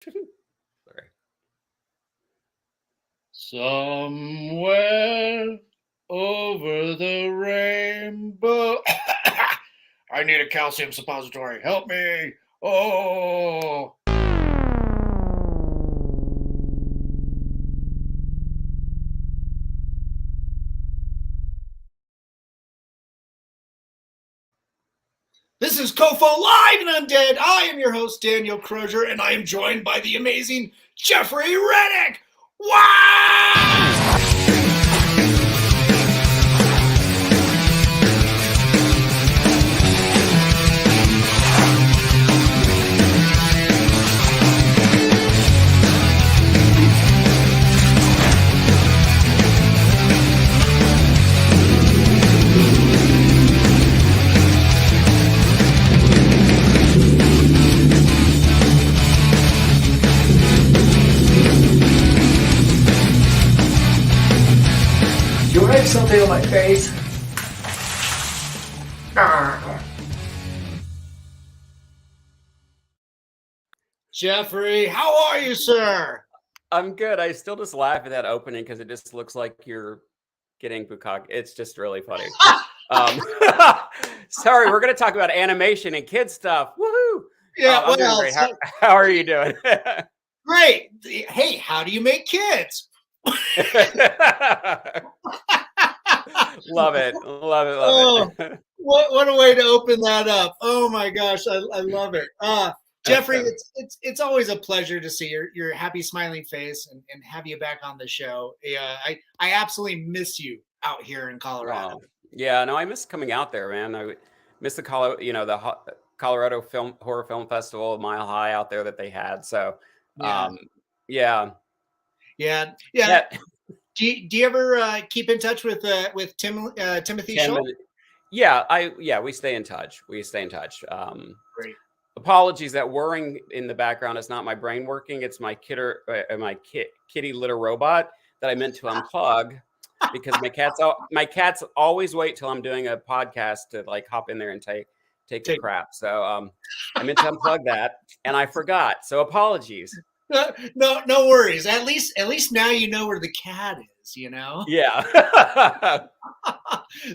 Sorry. Somewhere over the rainbow. I need a calcium suppository. Help me. Oh. This is COFOH Live Undead. I am your host, Daniel Crosier, and I am joined by the amazing Jeffrey Reddick. Wow! You have something on my face? Jeffrey, how are you, sir? I'm good. I still just laugh at that opening because it just looks like you're getting bukkake. It's just really funny. Sorry, we're going to talk about animation and kid stuff. Woohoo! Yeah, I'm doing great. How are you doing? Great. Hey, how do you make kids? Love it. Love it. What a way to open that up. Oh my gosh, I love it. Jeffrey, it's always a pleasure to see your happy smiling face and have you back on the show. Yeah, I absolutely miss you out here in Colorado. Wow. Yeah, no, I miss coming out there, man. I miss the Colorado Horror Film Festival, Mile High out there that they had. So, yeah. Do you ever keep in touch with Timothy Schultz? Yeah, we stay in touch. Great. Apologies, that whirring in the background is not my brain working. It's my kitty litter robot that I meant to unplug because my cats always wait till I'm doing a podcast to like hop in there and take a crap. So I meant to unplug that and I forgot. So apologies. No worries. At least now you know where the cat is, you know? Yeah.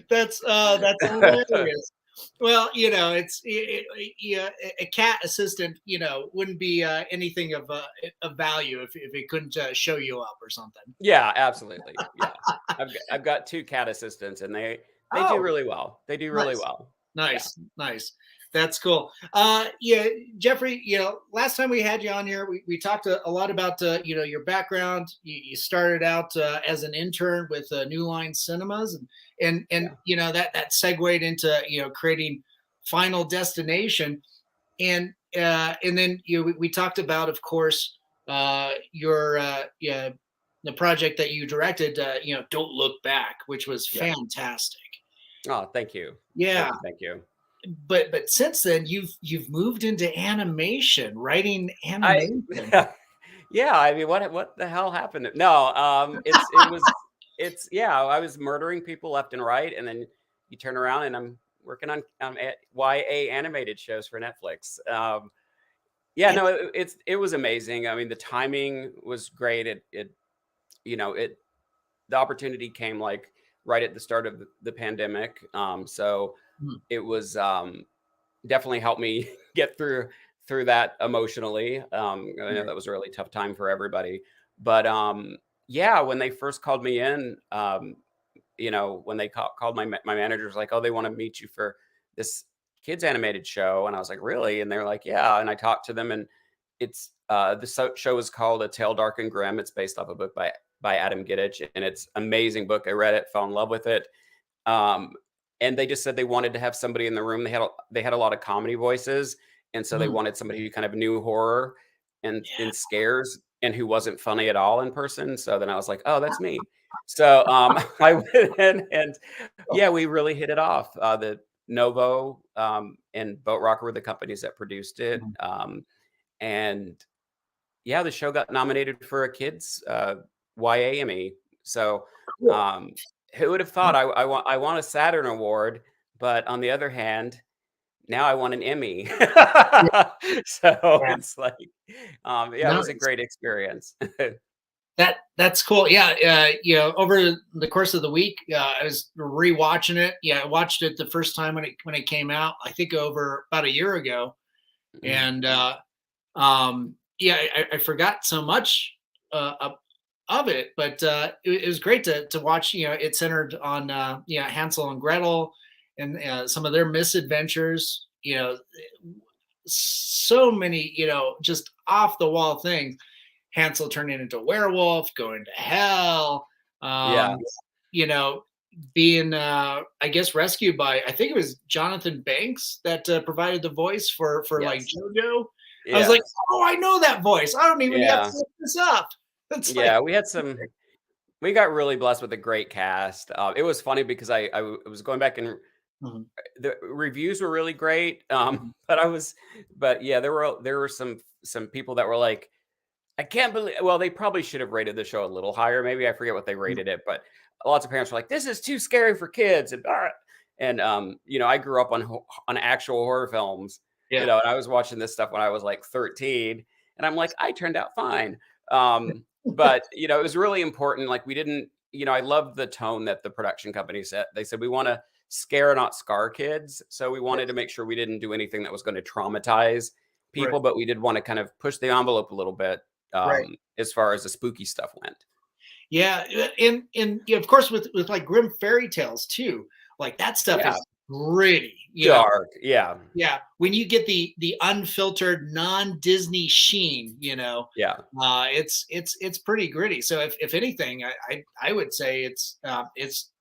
That's hilarious. Well, you know, a cat assistant, you know, wouldn't be anything of value if it couldn't show you up or something. Yeah, absolutely. Yeah, I've got 2 cat assistants, and they do really well. They do really well. Nice. That's cool. Yeah, Jeffrey, you know, last time we had you on here, we talked a lot about, you know, your background. You started out as an intern with New Line Cinemas and you know, that segued into, you know, creating Final Destination. And then, you know, we talked about, of course, your, the project that you directed, you know, Don't Look Back, which was fantastic. Oh, thank you. Yeah. Thank you. But since then you've moved into animation, writing animation. Yeah, I mean, what the hell happened? No, I was murdering people left and right, and then you turn around and I'm working on YA animated shows for Netflix. It was amazing. I mean, the timing was great. The opportunity came like right at the start of the pandemic. So it was definitely helped me get through that emotionally. I know that was a really tough time for everybody, but when they first called me in, you know, when they called my manager was like, oh, they want to meet you for this kids animated show. And I was like, really? And they're like, yeah. And I talked to them, and it's the show is called A Tale Dark and Grim. It's based off a book by Adam Giddich, and it's an amazing book. I read it, fell in love with it. And they just said they wanted to have somebody in the room. They had a lot of comedy voices, and so they wanted somebody who kind of knew horror and scares and who wasn't funny at all in person. So then I was like, oh, that's me. So I went in and we really hit it off. The Novo and Boat Rocker were the companies that produced it. And the show got nominated for a kids YA Emmy. So who would have thought I want a Saturn Award, but on the other hand, now I want an Emmy. So Yeah. it's like, yeah, it was a great experience. That's cool. Yeah, over the course of the week, I was rewatching it. Yeah, I watched it the first time when it came out. I think over about a year ago, Mhm. and yeah, I forgot so much of it, but it was great to watch. It centered on Hansel and Gretel and some of their misadventures. So many just off the wall things. Hansel turning into a werewolf, going to hell, Yeah. um, you know, being I guess rescued by, I think it was Jonathan Banks that provided the voice for like Yes. JoJo. I was like, Yes. oh, I know that voice. I don't even have to Yeah. look this up. It's like, Yeah. We got really blessed with a great cast. It was funny because was going back and Mhm, the reviews were really great. mhm, But yeah, there were some people that were like, I can't believe. Well, they probably should have rated the show a little higher. Maybe I forget what they mhm. rated it, but lots of parents were like, "This is too scary for kids." And I grew up on actual horror films, Yeah, and I was watching this stuff when I was like 13, and I'm like, I turned out fine. But it was really important. Like we didn't, I loved the tone that the production company set. They said we want to scare, not scar kids. So we wanted to make sure we didn't do anything that was going to traumatize right, people, but we did want to kind of push the envelope a little bit right. as far as the spooky stuff went. Yeah, and of course with like Grimm fairy tales too. Like that stuff Yeah, is gritty. dark. Yeah, Yeah, when you get the unfiltered non-Disney sheen, yeah, it's pretty gritty. So if anything, I would say it's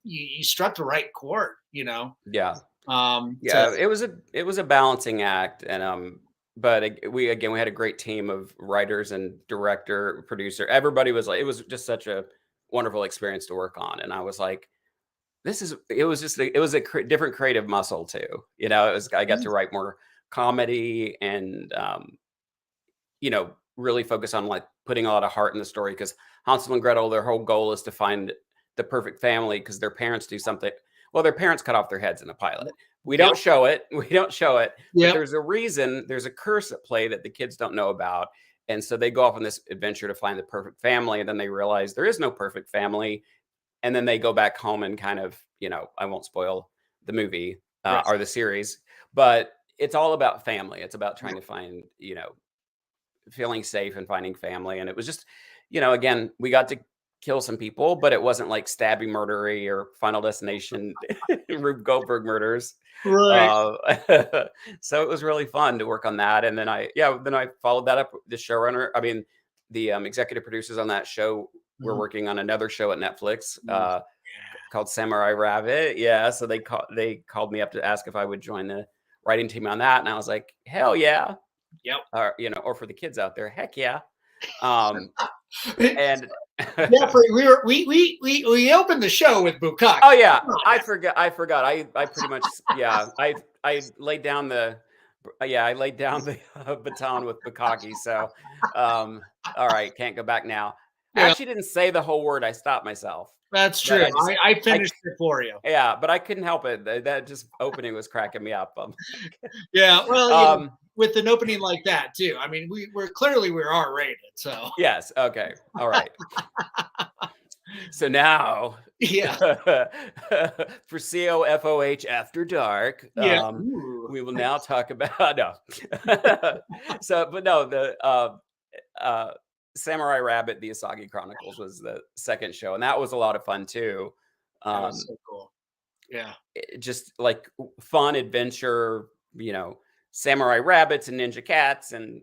you struck the right chord. yeah, To yeah. It was a balancing act, and but we had a great team of writers and director, producer. Everybody was like, it was just such a wonderful experience to work on, and I was like, it was a different creative muscle too. I got to write more comedy and really focus on like putting a lot of heart in the story because Hansel and Gretel, their whole goal is to find the perfect family because their parents do something. Well, their parents cut off their heads in the pilot. We Yep, don't show it. We don't show it, but yep, there's a reason. There's a curse at play that the kids don't know about, and so they go off on this adventure to find the perfect family, and then they realize there is no perfect family, and then they go back home and kind of, I won't spoil the movie right. or the series, but it's all about family. It's about trying to find, feeling safe and finding family. And it was just, again, we got to kill some people, but it wasn't like stabby murdery or Final Destination Rube Goldberg murders. Right. Uh, so it was really fun to work on that. And then I followed that up. The showrunner, I mean, the executive producers on that show were Mhm. working on another show at Netflix Ooh, called Samurai Rabbit. Yeah, so they called me up to ask if I would join the writing team on that, and I was like, hell yeah, Yep. or for the kids out there, heck yeah. Um, and Jeffrey, we opened the show with Bukaki. oh yeah, I forgot. I pretty much yeah. I laid down the baton with Bukaki. So all right, can't go back now. I Yeah, actually didn't say the whole word. I stopped myself, that's but true. I finished it for you. yeah, but I couldn't help it. That just opening was cracking me up. Yeah, well, Um, with an opening like that too. I mean, we're R-rated, so yes. Okay. All right. So now yeah, for COFOH After Dark, yeah. Ooh. we will now talk about no. But no, the Samurai Rabbit, the Usagi Chronicles was the second show, and that was a lot of fun too. That Um, was so cool. Yeah. just like fun adventure, samurai rabbits and ninja cats, and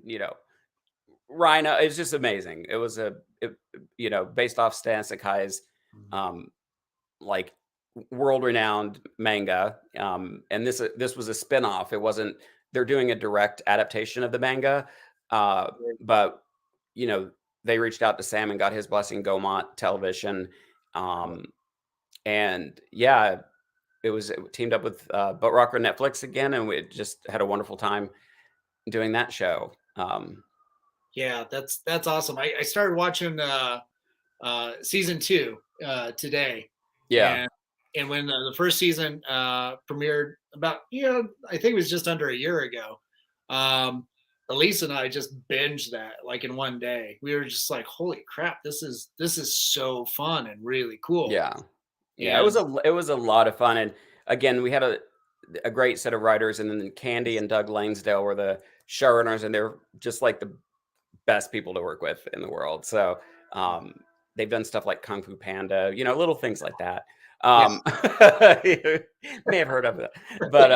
rhino. It's just amazing. It was based off Stan Sakai's Mhm. um, like world-renowned manga. And this was a spin-off. It wasn't they're doing a direct adaptation of the manga. But they reached out to Sam and got his blessing, Gomont Television. Um, and yeah, it teamed up with Boat Rocker Netflix again, and we just had a wonderful time doing that show. Yeah, that's awesome. I started watching season 2 today, Yeah. and and when the first season premiered about, I think it was just under a year ago, Elise and I just binged that like in one day. We were just like, holy crap, this is so fun and really cool. Yeah. Yeah, And it was a lot of fun, and again, we had a great set of writers, and then Candy and Doug Langsdale were the showrunners, and they're just like the best people to work with in the world. So um, they've done stuff like Kung Fu Panda, little things like that. yes, You may have heard of it, but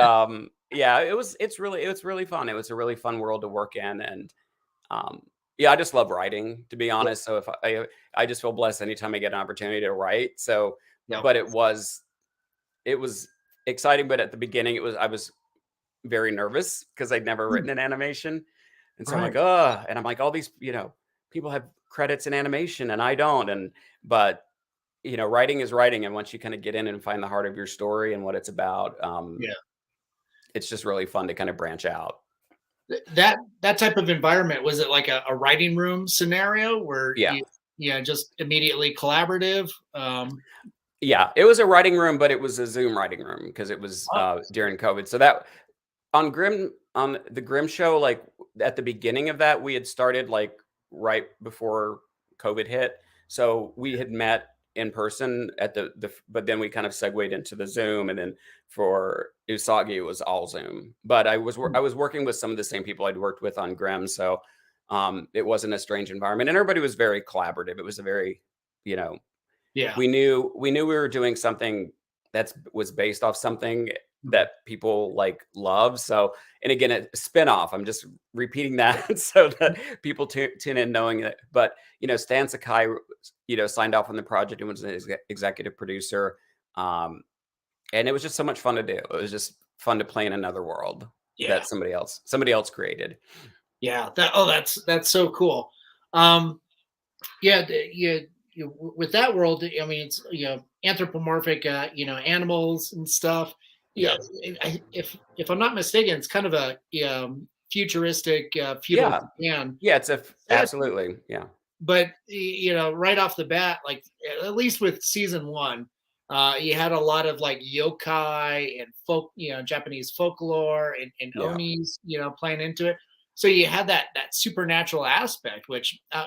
yeah, it's really fun. It was a really fun world to work in, and um, yeah, I just love writing, to be yeah, honest. So if I just feel blessed anytime I get an opportunity to write. So, yeah. but it was exciting, but at the beginning I was very nervous because I'd never Hmm. written an animation. And so I'm like, Right. oh, and I'm like, all these, people have credits in animation and I don't. But writing is writing. And once you kind of get in and find the heart of your story and what it's about, Yeah. it's just really fun to kind of branch out. That type of environment, was it like a writing room scenario where Yeah. just immediately collaborative? Yeah. It was a writing room, but it was a Zoom writing room because it was Oh, during COVID. So that on the Grimm show, like at the beginning of that, we had started like right before COVID hit. So we had met in person at but then we kind of segued into the Zoom, and then for Usagi it was all Zoom. But I was working with some of the same people I'd worked with on Grimm, so it wasn't a strange environment, and everybody was very collaborative. It was a very, you know, yeah. we knew we were doing something was based off something that people like love. So, and again, a spinoff. I'm just repeating that so that people tune in knowing that. But Stan Sakai, signed off on the project and was an executive producer, and it was just so much fun to do. It was just fun to play in another world Yeah. that somebody else created. Yeah. That's so cool. Um, yeah. With that world, I mean, it's anthropomorphic, animals and stuff. Yeah. Yeah, If I'm not mistaken, it's kind of a futuristic feudal yeah, Japan. yeah. Yeah, Absolutely, yeah, but right off the bat, like at least with season one, you had a lot of like yokai and folk, Japanese folklore and yeah, onis, playing into it. So you had that supernatural aspect, which I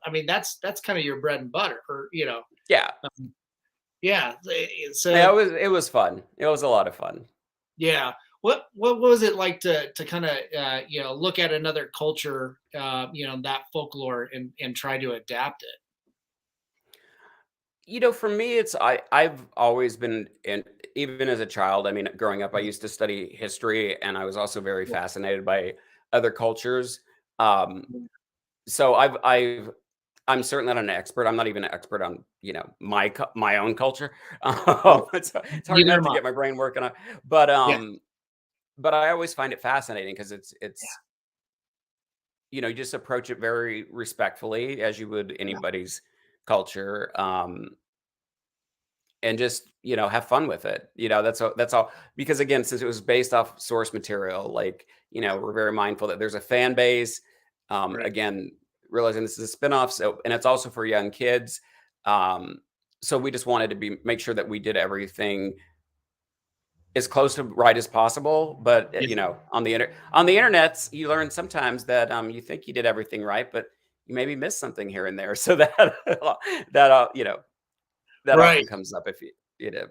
mean, that's kind of your bread and butter, or yeah. yeah. Yeah, So it was fun. It was a lot of fun. yeah, what was it like to kind of look at another culture, that folklore and try to adapt it? For me, I've always been in, even as a child. I mean, growing up, I used to study history, and I was also very fascinated by other cultures. Um, so I'm certainly not an expert. I'm not even an expert on my own culture. It's hard Neither enough am to I. get my brain working on. But Yeah, but I always find it fascinating because yeah, it's you just approach it very respectfully as you would yeah, anybody's culture. And just have fun with it. That's all, because again, since it was based off source material, like we're very mindful that there's a fan base. right. Again, realizing this is a spinoff, so, and it's also for young kids. um so we just wanted to make sure that we did everything as close to right as possible. But Yeah, on the internets, you learn sometimes that you think you did everything right, but you maybe missed something here and there. So that that right. often comes up if you know.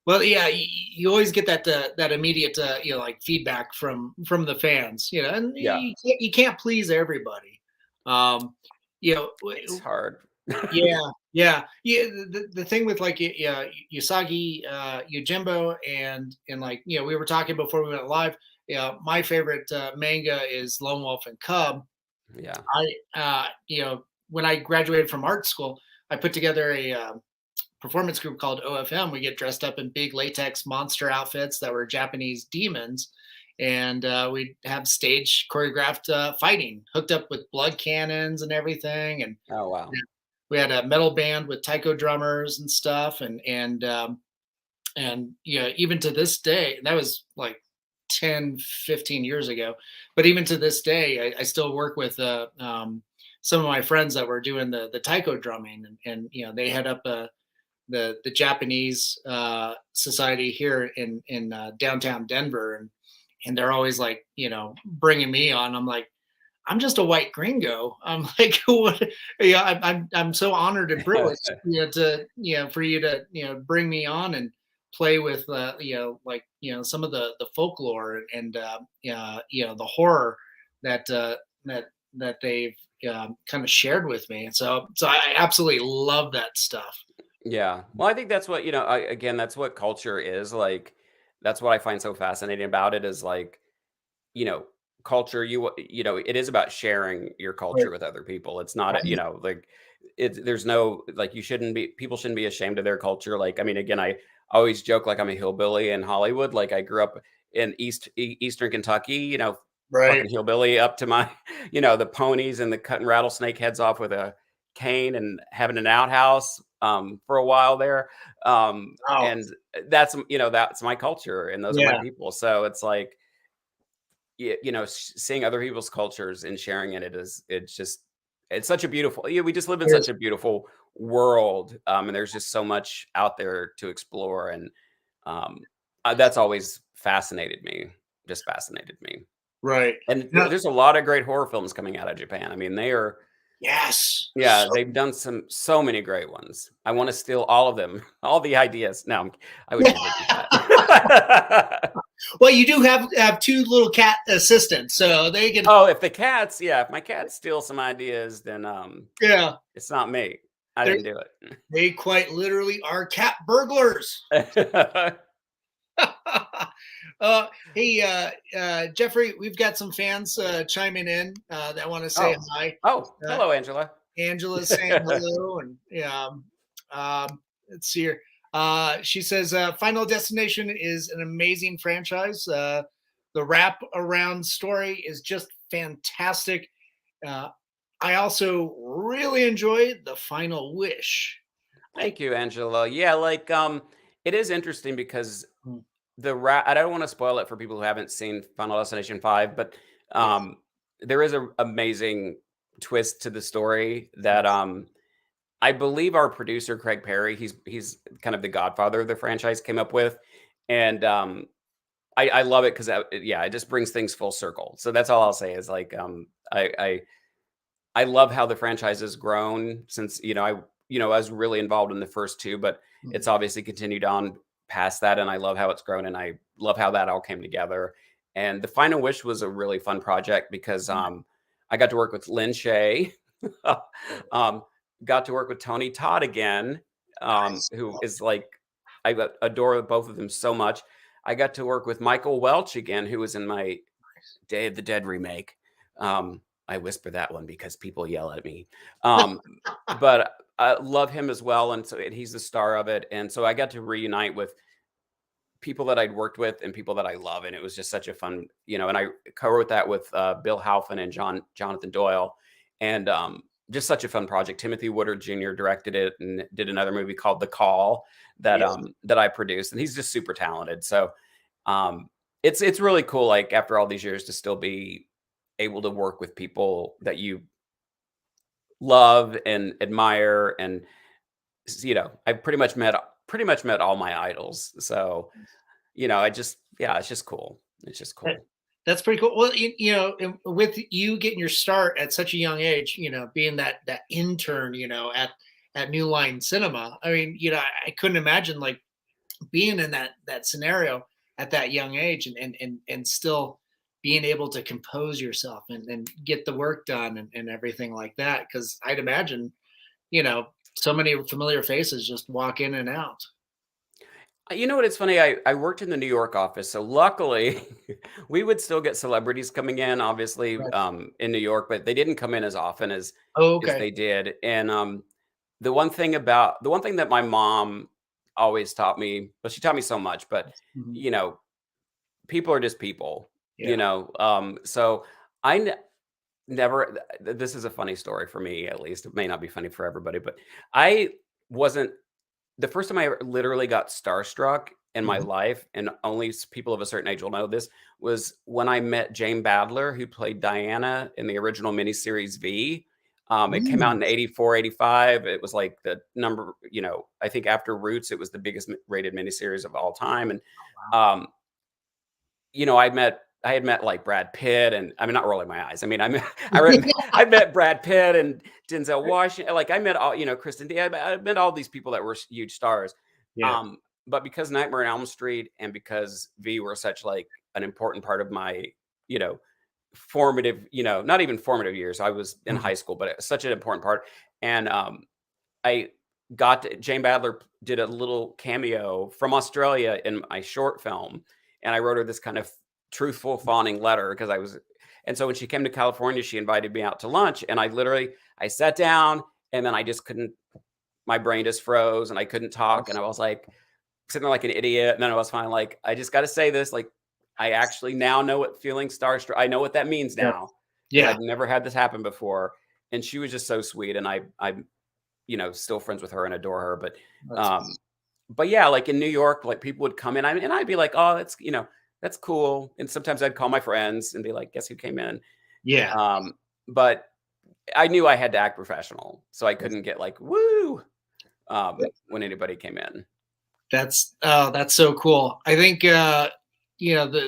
Well, yeah, you always get that immediate like feedback from the fans, and Yeah, you can't please everybody. Um, you know, it's hard. yeah, yeah, yeah. The thing with like yeah, Usagi, Yojimbo, and like we were talking before we went live. Yeah, my favorite manga is Lone Wolf and Cub. Yeah. When I graduated from art school, I put together a performance group called OFM. We get dressed up in big latex monster outfits that were Japanese demons, and we'd have stage choreographed fighting, hooked up with blood cannons and everything. And Oh, wow. we had a metal band with taiko drummers and stuff, and even to this day, that was like 10, 15 years ago, but even to this day, I still work with some of my friends that were doing the taiko drumming, and they head up the Japanese society here in downtown Denver, and they're always like, bringing me on. I'm like, I'm just a white gringo. I'm like, what? Yeah, I'm so honored and privileged, for you to, bring me on and play with, some of the folklore and, the horror that that they've kind of shared with me. And so I absolutely love that stuff. Yeah. Well, I think that's what, again, that's what culture is like. That's what I find so fascinating about it is like, you know, culture, it is about sharing your Right. culture with other people. It's not, like there's no, like, people shouldn't be ashamed of their culture. Like, I mean, again, I always joke like I'm a hillbilly in Hollywood. Like I grew up in Eastern Kentucky, Right. fucking hillbilly up to my, the ponies and the cutting rattlesnake heads off with a cane and having an outhouse for a while there. Wow. And that's my culture and those are my Yeah. people. So it's like, seeing other people's cultures and sharing in it's such a beautiful, we just live in such There's a beautiful world. And there's just so much out there to explore. And that's always just fascinated me. right. And No, there's a lot of great horror films coming out of Japan. I mean, yes. yeah, they've done so many great ones. I want to steal all of them, all the ideas. No, I would never do that. Well, you do have two little cat assistants, so they can. Oh, if my cats steal some ideas, then Yeah, it's not me. I didn't do they quite literally are cat burglars. it. Hey, Jeffrey, we've got some fans chiming in that want to say Oh. hi. Oh, hello, Angela. Angela's saying hello, and let's see here. She says, Final Destination is an amazing franchise. The wrap around story is just fantastic. I also really enjoyed The Final Wish. Thank you, Angela. Yeah, like it is interesting because Hmm. I don't want to spoil it for people who haven't seen Final Destination 5, but Yes. there is an amazing twist to the story that I believe our producer Craig Perry, he's kind of the godfather of the franchise, came up with, and I love it because it just brings things full circle. So that's all I'll say is like I love how the franchise has grown since I was really involved in the first two, but it's obviously continued on past that, and I love how it's grown, and I love how that all came together. And the Final Wish was a really fun project because I got to work with Lynn Shay. Got to work with Tony Todd again, who is like, I adore both of them so much. I got to work with Michael Welch again, who was in my Day of the Dead remake. I whisper that one because people yell at me. But I love him as well. And he's the star of it. And so I got to reunite with people that I'd worked with and people that I love. And it was just such a fun, and I co-wrote that with Bill Halfin and Jonathan Doyle. And just such a fun project. Timothy Woodard Jr. directed it and did another movie called The Call that that I produced. And he's just super talented. So it's really cool, like after all these years, to still be able to work with people that you love and admire. And I pretty much met all my idols. So it's just cool. It's just cool. That's pretty cool. Well, with you getting your start at such a young age, being that intern, at New Line Cinema. I mean, I couldn't imagine like being in that scenario at that young age and still being able to compose yourself and get the work done and everything like that. Because I'd imagine, so many familiar faces just walk in and out. You know what? It's funny. I worked in the New York office, so luckily we would still get celebrities coming in, obviously, Right. in New York, but they didn't come in as often Oh, as okay. they did. And the one thing that my mom always taught me, well, she taught me so much, but Mhm. people are just people, Yeah. So I never. This is a funny story for me, at least. It may not be funny for everybody, but I wasn't the first time I ever literally got starstruck in my Mhm. life, and only people of a certain age will know this, was when I met Jane Badler, who played Diana in the original miniseries V. It came out in 84, 85. It was like the number, I think after Roots, it was the biggest rated miniseries of all time. And, I had met like Brad Pitt, and I mean, not rolling my eyes. I mean, I met Brad Pitt and Denzel Washington. Like I met all, Kristen Diaz. I met all these people that were huge stars. Yeah. But because Nightmare on Elm Street and because V were such like an important part of my, formative, not even formative years. I was in high school, but it's such an important part. And I Jane Badler did a little cameo from Australia in my short film. And I wrote her this kind of truthful, fawning letter because and so when she came to California, she invited me out to lunch, and I sat down, and then I just couldn't, my brain just froze, and I couldn't talk, and I was like sitting there like an idiot, and then I was finally like, I just got to say this, like, I actually now know what feeling starstruck, I know what that means now. Yeah. I've never had this happen before, and she was just so sweet, and I'm still friends with her and adore her, but yeah, like in New York, like people would come in, and I'd be like, oh, that's cool. And sometimes I'd call my friends and be like, guess who came in? Yeah. But I knew I had to act professional, so I couldn't get like, woo, when anybody came in. That's so cool. I think, the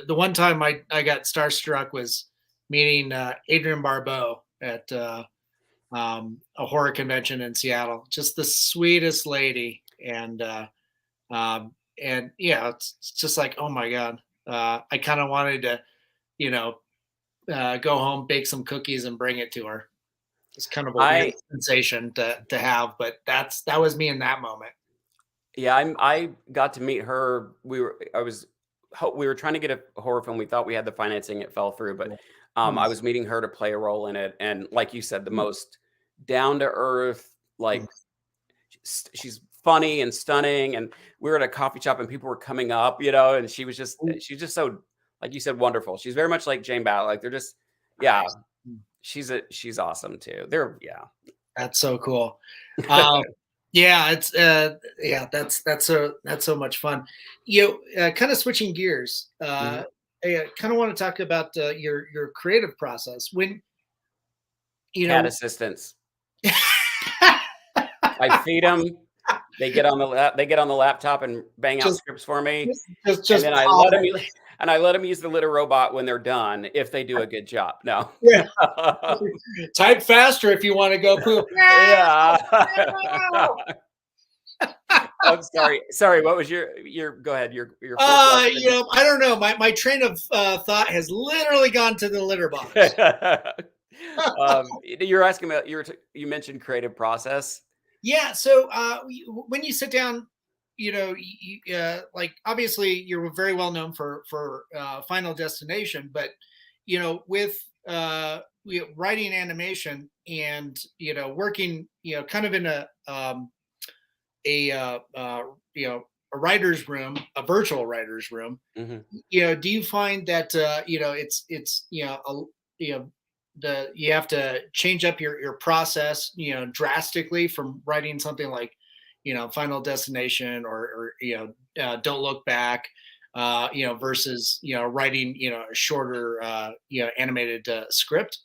one time I got starstruck was meeting Adrienne Barbeau at a horror convention in Seattle. Just the sweetest lady. And it's just like, oh my God. I kind of wanted to, go home, bake some cookies and bring it to her. It's kind of a weird sensation to have, but that was me in that moment. Yeah. I got to meet her. We were trying to get a horror film. We thought we had the financing. It fell through, but I was meeting her to play a role in it. And like you said, the most down to earth, like she's funny and stunning. And we were at a coffee shop and people were coming up, and she's just so, like you said, wonderful. She's very much like Jane Badler. Like they're just, she's awesome too. That's so cool. It's that's so much fun. Kind of switching gears. I kind of want to talk about your creative process when cat assistants. I feed them. They get on the laptop and bang out scripts for me. And then I let them use the litter robot when they're done if they do a good job. No. Yeah. Type faster if you want to go poop. Yeah. I'm sorry. Sorry. What was your go ahead. Your I don't know. My train of thought has literally gone to the litter box. You're asking about you mentioned creative process. Yeah. So when you sit down, like obviously you're very well known for Final Destination, but with writing animation and working kind of in a writer's room, a virtual writer's room. Do you find that it's you have to change up your process drastically from writing something like Final Destination or Don't Look Back versus writing a shorter animated script?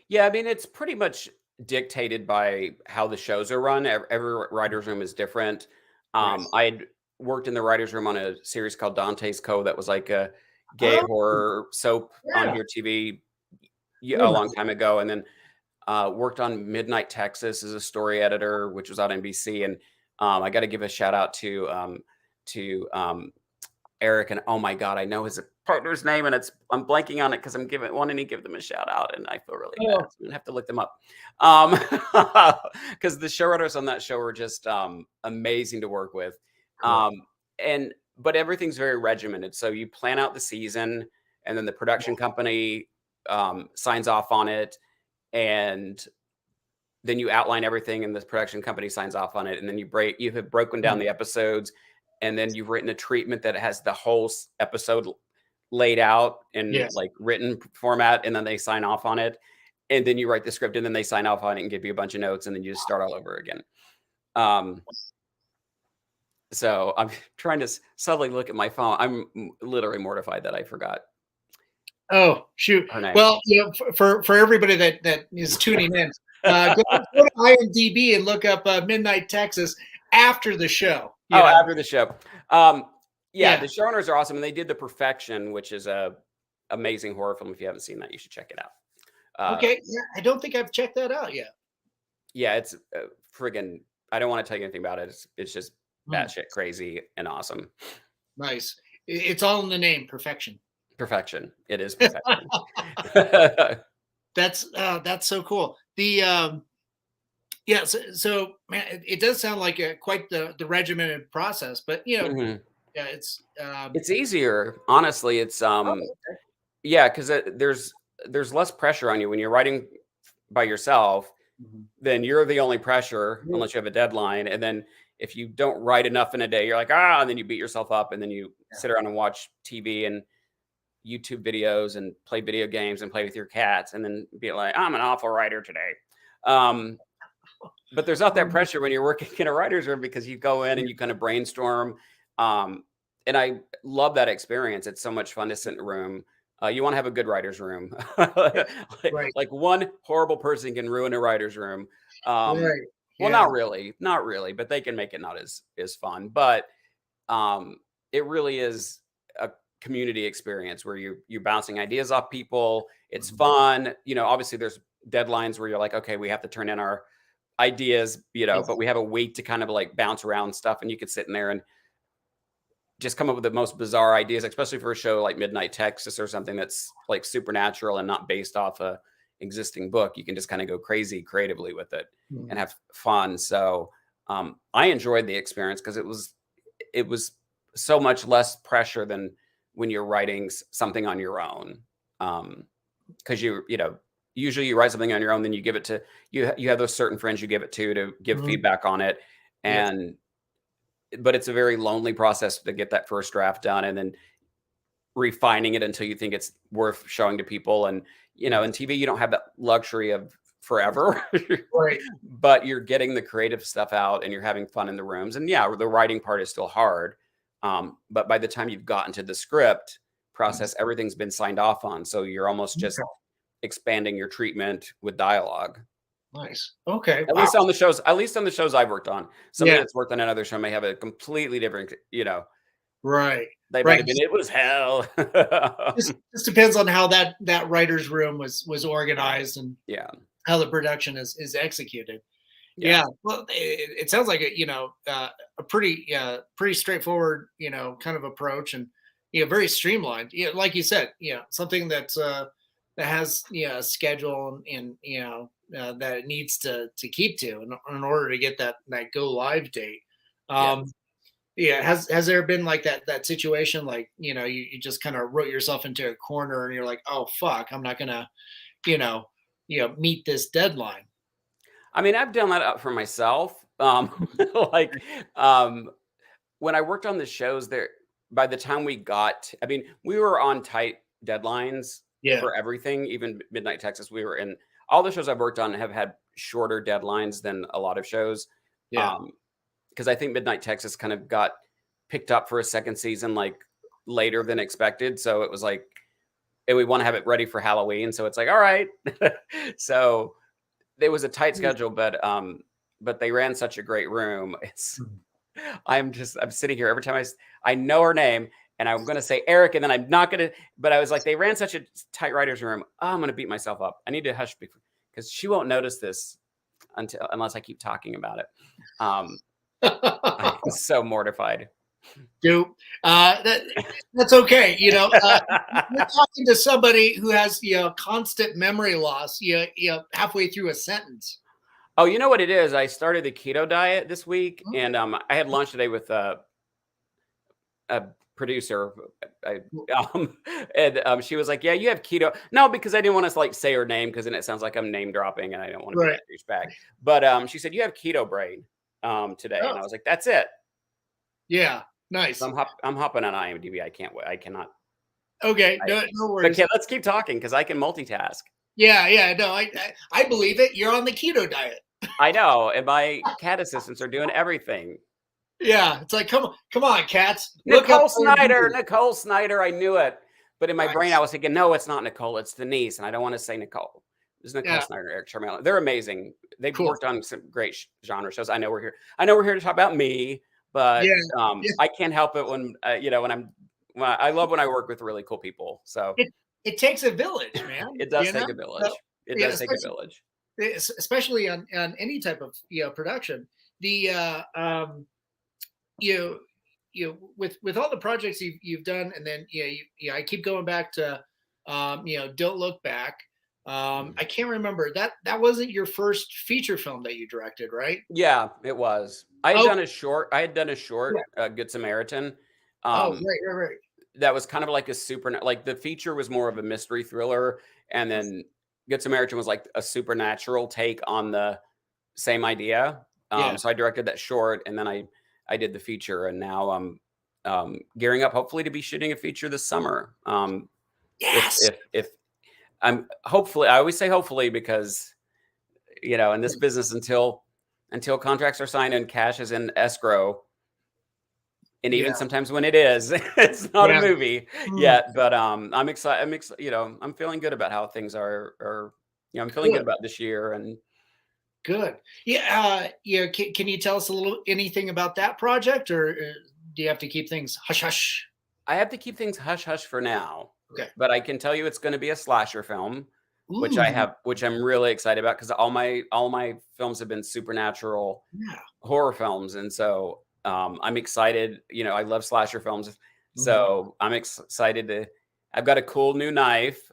Yeah, I mean it's pretty much dictated by how the shows are run. Every writer's room is different. Nice. I'd worked in the writer's room on a series called Dante's Code that was like a gay horror soap on your TV a long time ago, and then worked on Midnight Texas as a story editor, which was on NBC. And I got to give a shout out to Eric, and oh my God, I know his partner's name, and I'm blanking on it because I'm wanting to give them a shout out, and I feel really bad. So I'm gonna have to look them up because the showrunners on that show are just amazing to work with. But everything's very regimented. So you plan out the season, and then the production company signs off on it, and then you outline everything, and the production company signs off on it, and then you have broken down the episodes, and then you've written a treatment that has the whole episode laid out in like written format, and then they sign off on it, and then you write the script, and then they sign off on it and give you a bunch of notes, and then you just start all over again. So I'm trying to subtly look at my phone. I'm literally mortified that I forgot. Oh shoot! Well, for everybody that is tuning in, Go to IMDb and look up Midnight Texas after the show. After the show. Yeah. The showrunners are awesome, and they did The Perfection, which is a amazing horror film. If you haven't seen that, you should check it out. Okay, yeah, I don't think I've checked that out yet. Yeah, it's friggin'. I don't want to tell you anything about it. It's just batshit crazy and awesome. Nice. It's all in the name, Perfection. Perfection. It is perfection. That's so cool. The so man, it does sound like quite the regimented process, but yeah, it's easier. Honestly, it's okay. because there's less pressure on you when you're writing by yourself. Then you're the only pressure unless you have a deadline. And then if you don't write enough in a day, you're like, and then you beat yourself up, and then you sit around and watch TV and YouTube videos and play video games and play with your cats, and then be like, I'm an awful writer today. But there's not that pressure when you're working in a writer's room, because you go in and you kind of brainstorm. And I love that experience. It's so much fun to sit in a room. You want to have a good writer's room. Like one horrible person can ruin a writer's room. Well, not really, but they can make it not as fun. But it really is a community experience where you're bouncing ideas off people. It's fun. Obviously there's deadlines where you're like, okay, we have to turn in our ideas, but we have a week to kind of like bounce around stuff, and you could sit in there and just come up with the most bizarre ideas, especially for a show like Midnight Texas or something that's like supernatural and not based off a existing book. You can just kind of go crazy creatively with it and have fun. So I enjoyed the experience because it was so much less pressure than when you're writing something on your own. Because usually you write something on your own, then you give it to you have those certain friends you give it to give feedback on it. But it's a very lonely process to get that first draft done, and then refining it until you think it's worth showing to people. And in TV, you don't have that luxury of forever, but you're getting the creative stuff out and you're having fun in the rooms. And the writing part is still hard. But by the time you've gotten to the script process, everything's been signed off on. So you're almost just expanding your treatment with dialogue. Nice. Okay. At least on the shows I've worked on. Somebody that's worked on another show may have a completely different, Right. They might have been, it was hell. Just depends on how that writer's room was organized and how the production is executed. Yeah. Well, it sounds like a pretty straightforward, kind of approach, and very streamlined. Like you said, something that's that has a schedule and that it needs to keep to in order to get that go live date. Has there been like that situation, like you just kind of wrote yourself into a corner and you're like, oh fuck, I'm not gonna meet this deadline? I mean, I've done that up for myself. When I worked on the shows there, by the time we were on tight deadlines for everything. Even Midnight Texas, we were in. All the shows I've worked on have had shorter deadlines than a lot of shows. Because I think Midnight Texas kind of got picked up for a second season like later than expected. So it was like, and we want to have it ready for Halloween. So it's like, all right. So there was a tight schedule, but they ran such a great room. I'm sitting here every time I know her name, and I'm going to say Eric, and then I'm not going to, but I was like, they ran such a tight writer's room. Oh, I'm going to beat myself up. I need to hush because she won't notice this unless I keep talking about it. I'm so mortified. Dude, that's okay. You're talking to somebody who has, constant memory loss, halfway through a sentence. Oh, you know what it is? I started the keto diet this week, and I had lunch today with a producer, and she was like, "Yeah, you have keto." No, because I didn't want to say her name, because then it sounds like I'm name dropping, and I don't want to be that douchebag. But she said, "You have keto brain today," and I was like, "That's it." Yeah, nice. So I'm hopping on IMDb. I cannot. Okay, no worries. Okay, let's keep talking because I can multitask. Yeah, no, I believe it. You're on the keto diet. I know, and my cat assistants are doing everything. Yeah, it's like, come on, cats. Nicole Snyder. I knew it, but in my brain, I was thinking, no, it's not Nicole, it's Denise, and I don't want to say Nicole. There's Nicole Yeah. Snyder, Eric Charmel. They're amazing. They've Cool. worked on some great genre shows. I know we're here to talk about me, but Yeah. I can't help it when I love when I work with really cool people. So It takes a village, man. it does take a village. So, It yeah, does take a village. especially on any type of production. The you with all the projects you've done, and then I keep going back to Don't Look Back. I can't remember that wasn't your first feature film that you directed, right? Yeah, it was. I had done a short. Good Samaritan. Right. That was kind of like a like the feature was more of a mystery thriller, and then Good Samaritan was like a supernatural take on the same idea. So I directed that short, and then I did the feature, and now I'm gearing up hopefully to be shooting a feature this summer. Yes. If I'm hopefully, I always say hopefully because in this business until contracts are signed and cash is in escrow. And even sometimes when it is, it's not a movie yet. But I'm excited. I'm feeling good about how things are. I'm feeling good about this year. And good. Yeah. Can you tell us anything about that project, or do you have to keep things hush hush? I have to keep things hush hush for now. Okay. But I can tell you it's going to be a slasher film, which Ooh. which I'm really excited about because all my films have been supernatural horror films, and so I'm excited. I love slasher films, so I'm excited I've got a cool new knife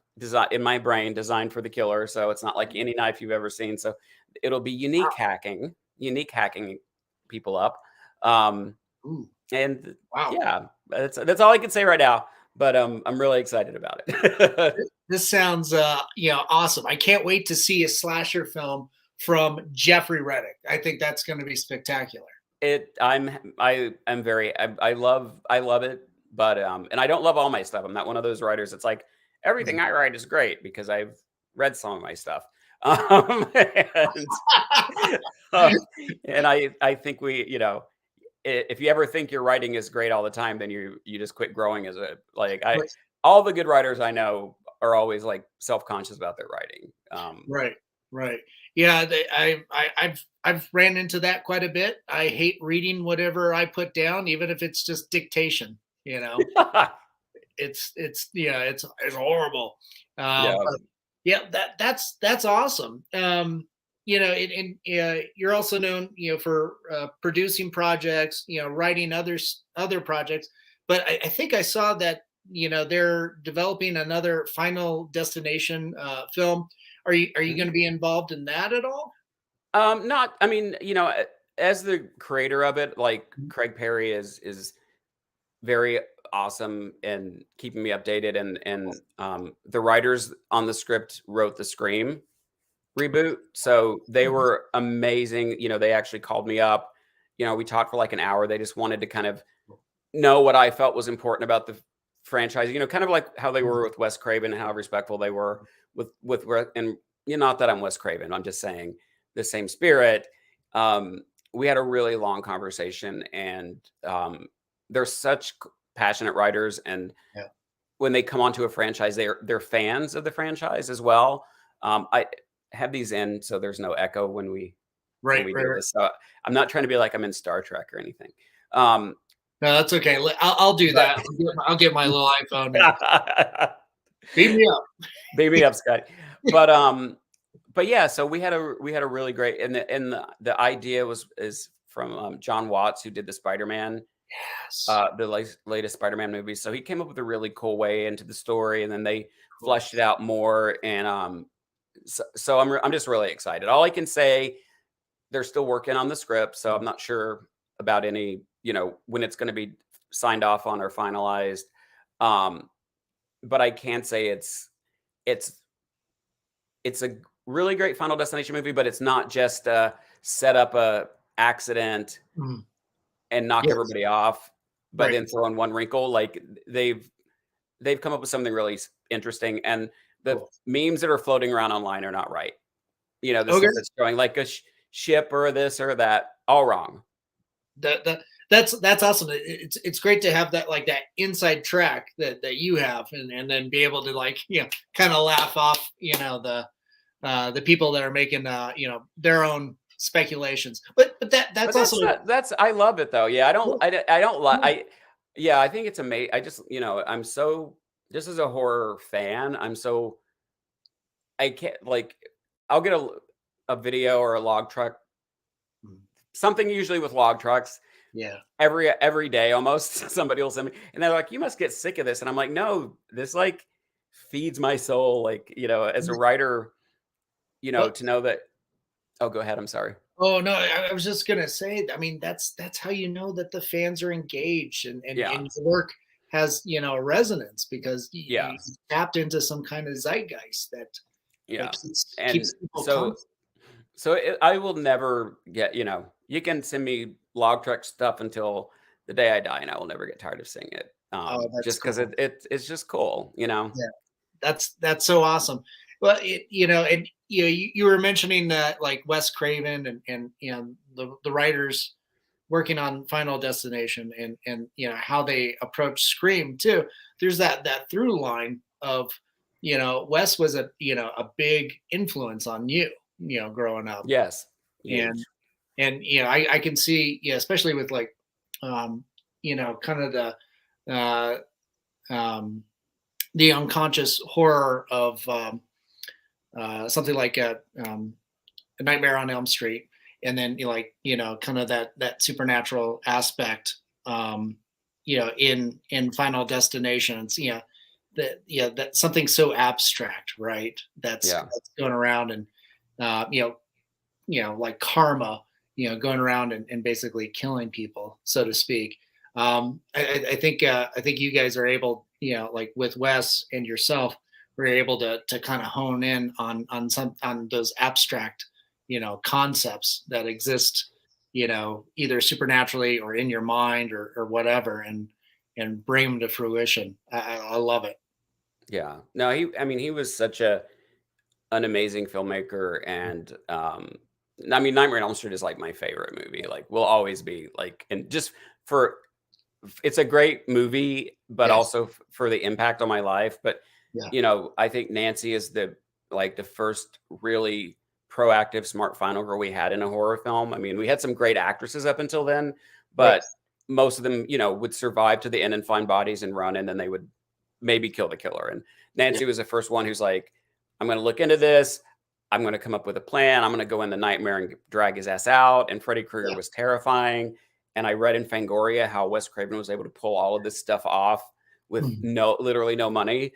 in my brain designed for the killer, so it's not like any knife you've ever seen. So it'll be unique hacking people up. And yeah, that's all I can say right now. But I'm really excited about it. This sounds awesome. I can't wait to see a slasher film from Jeffrey Reddick. I think that's going to be spectacular. I love it, but and I don't love all my stuff. I'm not one of those writers that's like everything I write is great because I've read some of my stuff. And I think if you ever think your writing is great all the time, then you just quit growing as all the good writers I know are always like self-conscious about their writing. Right. Yeah, I've ran into that quite a bit. I hate reading whatever I put down, even if it's just dictation. It's horrible. That's awesome. You're also known, for producing projects, writing other projects. But I think I saw that they're developing another Final Destination film. Are you going to be involved in that at all? Not. I mean, as the creator of it, like Craig Perry is very awesome and keeping me updated, and the writers on the script wrote the Scream reboot, so they were amazing. They actually called me up. We talked for like an hour. They just wanted to kind of know what I felt was important about the franchise. Kind of like how they were with Wes Craven and how respectful they were with and not that I'm Wes Craven. I'm just saying the same spirit. We had a really long conversation, and they're such passionate writers, and when they come onto a franchise, they're fans of the franchise as well. I have these in so there's no echo when we do this. So I'm not trying to be like I'm in Star Trek or anything. No, that's okay. I'll do that. I'll get my little iPhone. Beam me up, Scott. But yeah, so we had a really great, and the idea is from John Watts, who did the Spider-Man, the latest Spider-Man movie. So he came up with a really cool way into the story, and then they fleshed it out more. And so I'm just really excited. All I can say, they're still working on the script, so I'm not sure about any when it's going to be signed off on or finalized. But I can say it's a really great Final Destination movie, but it's not just set up a accident and knock everybody off, but then throw in one wrinkle. Like they've come up with something really interesting, and the memes that are floating around online are not right. Stuff that's showing like a ship or this or that, all wrong. That's awesome. It's great to have that, like that inside track that you have, and then be able to kind of laugh off the people that are making their own speculations. But that's also that's I love it though. Yeah, I don't like I think it's amazing. I just I'm so just as a horror fan, I can't like I'll get a video or a log truck, something usually with log trucks. Yeah. Every day almost somebody will send me and they're like, you must get sick of this. And I'm like, no, this like feeds my soul. Like, as a writer, to know that. Oh, go ahead. I'm sorry. Oh no, I was just gonna say. I mean, that's how you know that the fans are engaged and Yeah. your work has a resonance because you tapped into some kind of zeitgeist that keeps people I will never get you can send me log truck stuff until the day I die, and I will never get tired of seeing it. Just because cool. it's just cool, Yeah, that's so awesome. Well, and you were mentioning that like Wes Craven and the writers working on Final Destination and how they approach Scream too. There's that through line of Wes was a big influence on you growing up. Yes. And I can see especially with like kind of the unconscious horror of something like a Nightmare on Elm Street, and then kind of that supernatural aspect, in Final Destinations, that something so abstract, right? That's going around and like karma, going around and basically killing people, so to speak. I think you guys are able, like with Wes and yourself, we're able to kind of hone in on those abstract, concepts that exist, either supernaturally or in your mind or whatever, and bring them to fruition. I love it. Yeah. No, he was such an amazing filmmaker, and I mean, Nightmare on Elm Street is like my favorite movie. Like, will always be like, and just it's a great movie, but also for the impact on my life. But I think Nancy is the first really proactive, smart final girl we had in a horror film. I mean, we had some great actresses up until then, but most of them, would survive to the end and find bodies and run, and then they would maybe kill the killer. And Nancy was the first one who's like, I'm going to look into this. I'm going to come up with a plan. I'm going to go in the nightmare and drag his ass out. And Freddy Krueger was terrifying. And I read in Fangoria how Wes Craven was able to pull all of this stuff off with literally no money.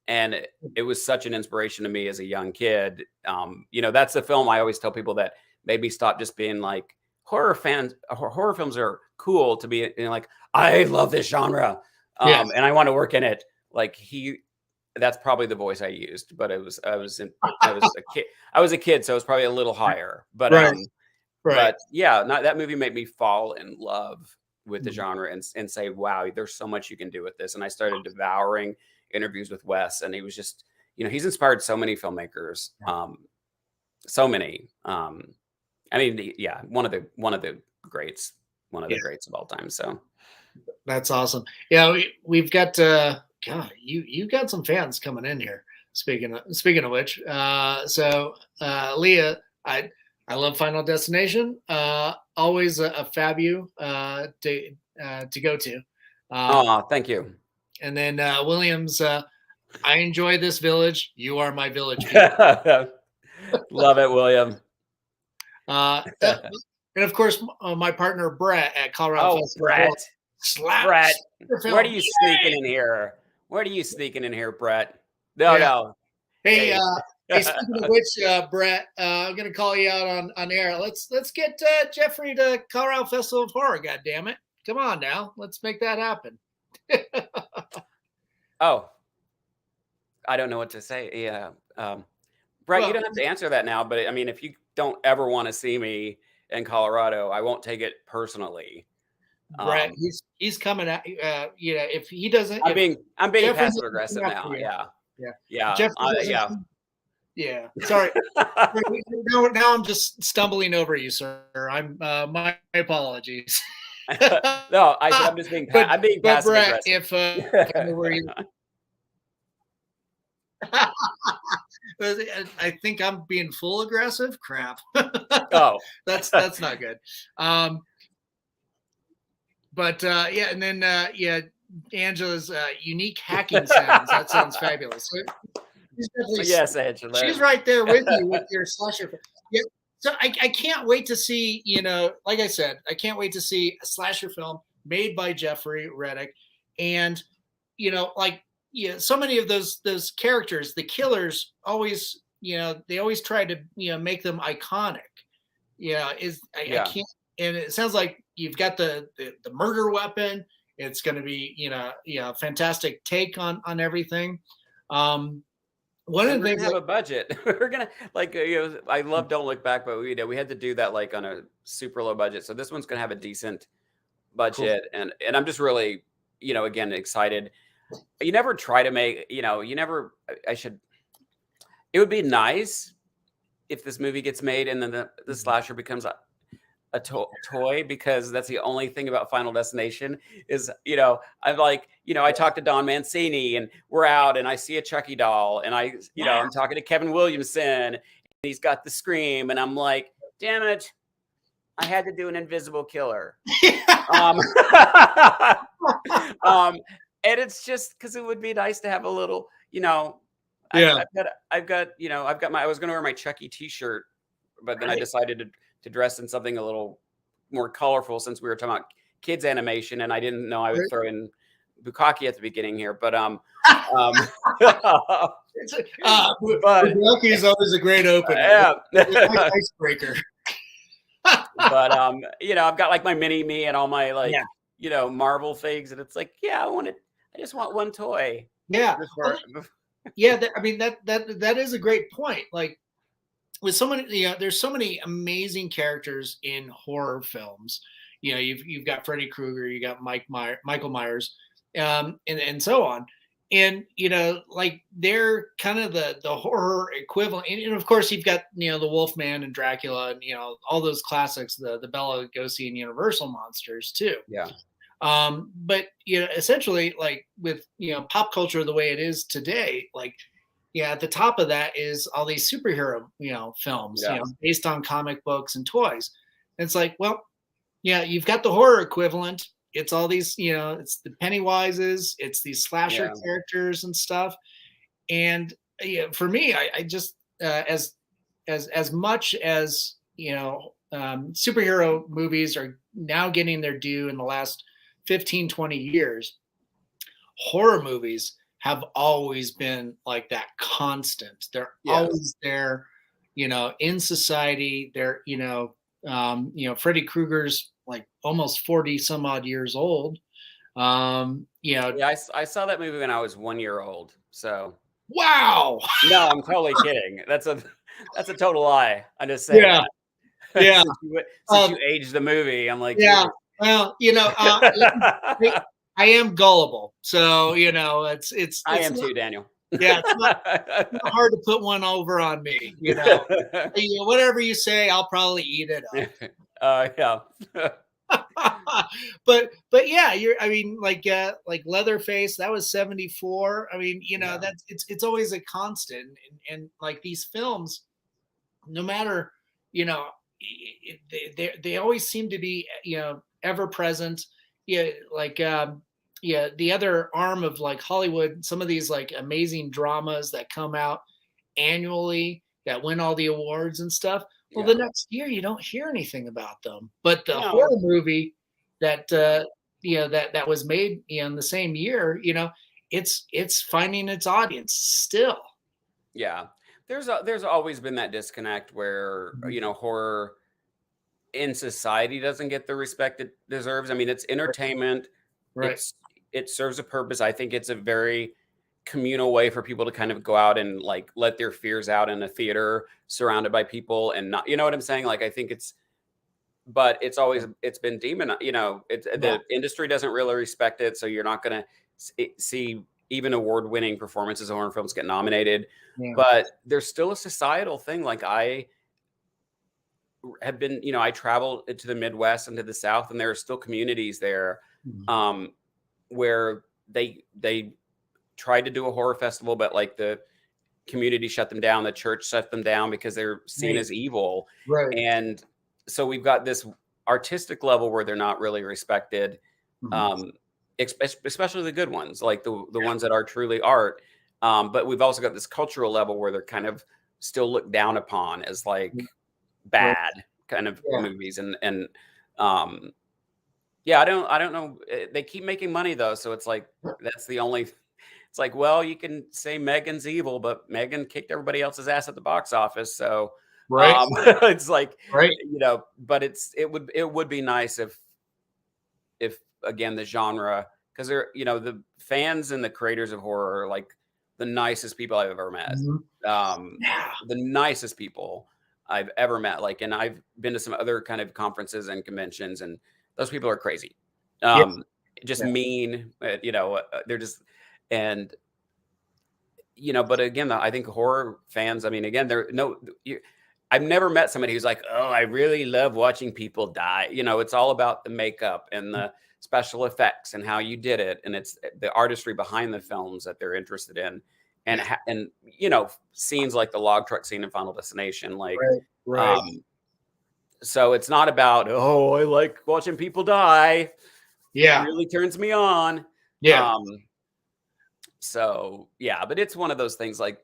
And it was such an inspiration to me as a young kid. That's the film I always tell people that made me stop just being like horror fans. Horror films are cool to be like, I love this genre. And I want to work in it. Like that's probably the voice I used, but I was a kid, so it was probably a little higher. But but that movie made me fall in love with the genre and say, wow, there's so much you can do with this. And I started devouring interviews with Wes, and he was just, he's inspired so many filmmakers, so many. I mean, one of the greats, greats of all time. So that's awesome. Yeah, we've got God, you got some fans coming in here. Speaking of which, so Leah, I love Final Destination. Always a fabu to go to. Thank you. And then Williams, I enjoy this village. You are my village. Love it, William. And of course, my partner Brett at Colorado. Oh, Brett. Brett, what are you sneaking in here? What are you sneaking in here, Brett? No. Hey, speaking of which, Brett, I'm gonna call you out on air. Let's get Jeffrey to Colorado Festival of Horror. God damn it! Come on now, let's make that happen. Oh, I don't know what to say. Yeah, Brett, you don't have to answer that now. But I mean, if you don't ever want to see me in Colorado, I won't take it personally. Brett, he's coming at if he doesn't, I'm being passive aggressive now. Yeah. Sorry. now I'm just stumbling over you, sir. I'm my apologies. No, I'm just being I'm being passive aggressive. If I know where you I think I'm being full aggressive. Crap. Oh, That's not good. But yeah, and then yeah, Angela's unique hacking sounds. That sounds fabulous. So she's definitely, yes, Angela. she's right there with you with your slasher. Yeah. So I can't wait to see, you know, like I said, I can't wait to see a slasher film made by Jeffrey Reddick. And, you know, like, yeah, so many of those characters, the killers always, you know, they always try to, you know, make them iconic. Yeah, I can't, and it sounds like you've got the murder weapon. It's going to be, you know, fantastic take on everything. One of the things, have a budget. We're gonna like, you know, I love Don't Look Back, but we had to do that like on a super low budget. So this one's gonna have a decent budget, cool. and I'm just really, you know, again, excited. You never try to make, you know, you never. I should. It would be nice if this movie gets made and then the slasher becomes a toy, because that's the only thing about Final Destination is, you know, I'm like, you know, I talked to Don Mancini and we're out and I see a Chucky doll and I, you know, I'm talking to Kevin Williamson and he's got the Scream and I'm like, damn it, I had to do an invisible killer. And it's just because it would be nice to have a little, you know, I've got, you know, I was going to wear my Chucky t-shirt, but then I decided to dress in something a little more colorful since we were talking about kids animation, and I didn't know I would throw in Bukkake at the beginning here, but Bukkake is always a great opener. Yeah, icebreaker. But you know, I've got like my mini me and all my like, you know, Marvel things, and it's like, yeah, I just want one toy. Yeah, yeah. I mean, that is a great point. Like, with so many, you know, there's so many amazing characters in horror films. You know, you've got Freddy Krueger, you got Michael Myers, and so on. And, you know, like they're kind of the horror equivalent. And of course, you've got, you know, the Wolfman and Dracula and, you know, all those classics, the Bela Lugosi and Universal monsters too. Yeah. But, you know, essentially, like with, you know, pop culture the way it is today, like, yeah, at the top of that is all these superhero, you know, films, you know, based on comic books and toys. And it's like, well, yeah, you've got the horror equivalent. It's all these, you know, it's the Pennywises, it's these slasher characters and stuff. And yeah, for me, I just as much as, you know, superhero movies are now getting their due in the last 15, 20 years, horror movies have always been like that constant. They're always there, you know, in society. They're, you know, Freddy Krueger's like almost 40 some odd years old. You know, yeah, I saw that movie when I was 1 year old. So wow. No, I'm totally kidding. That's a total lie. I'm just saying. Yeah. Yeah. since you aged the movie, I'm like, yeah. Well, you know, I am gullible, so you know it's I am too, Daniel. Yeah, it's not hard to put one over on me. You know, whatever you say, I'll probably eat it up. Yeah. but yeah, I mean, like Leatherface, that was 74. I mean, you know, that's it's always a constant, and like these films, no matter, you know, they always seem to be, you know, ever present. Yeah, like the other arm of like Hollywood, some of these like amazing dramas that come out annually that win all the awards and stuff. Well, the next year you don't hear anything about them. But the horror movie that you know, that was made in the same year, you know, it's finding its audience still. Yeah, there's always been that disconnect where, you know, horror in society doesn't get the respect it deserves. I mean, it's entertainment, right? It serves a purpose. I think it's a very communal way for people to kind of go out and like let their fears out in a theater surrounded by people and not, you know what I'm saying? Like, I think but it's been demonized, you know, the industry doesn't really respect it. So you're not going to see even award-winning performances of horror films get nominated, but there's still a societal thing. Like I have been, you know, I travel into the Midwest and to the South, and there are still communities there where they tried to do a horror festival, but like community shut them down, the church shut them down because they're seen as evil. Right. And so we've got this artistic level where they're not really respected, especially the good ones, like the ones that are truly art. But we've also got this cultural level where they're kind of still looked down upon as like bad kind of movies. And yeah, I don't know. They keep making money though. So it's like, that's the only, it's like, well, you can say Megan's evil, but Megan kicked everybody else's ass at the box office. So it's like, you know, but it would be nice if again, the genre, because they're, you know, the fans and the creators of horror are like the nicest people I've ever met. The nicest people I've ever met. Like, and I've been to some other kind of conferences and conventions, and those people are crazy. Just mean, you know, they're just, and, you know, but again, I think horror fans, I mean, again, I've never met somebody who's like, oh, I really love watching people die. You know, it's all about the makeup and the special effects and how you did it. And it's the artistry behind the films that they're interested in. And you know, scenes like the log truck scene in Final Destination, like, so it's not about, oh, I like watching people die. It really turns me on. So yeah, but it's one of those things, like,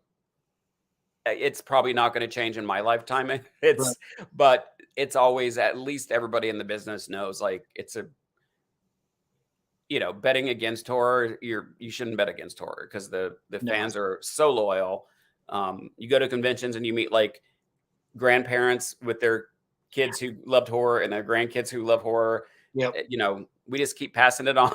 it's probably not going to change in my lifetime. But it's always, at least everybody in the business knows, like, it's a, you know, betting against horror, you shouldn't bet against horror, because the fans are so loyal. You go to conventions and you meet like grandparents with their kids who loved horror and their grandkids who love horror. You know, we just keep passing it on.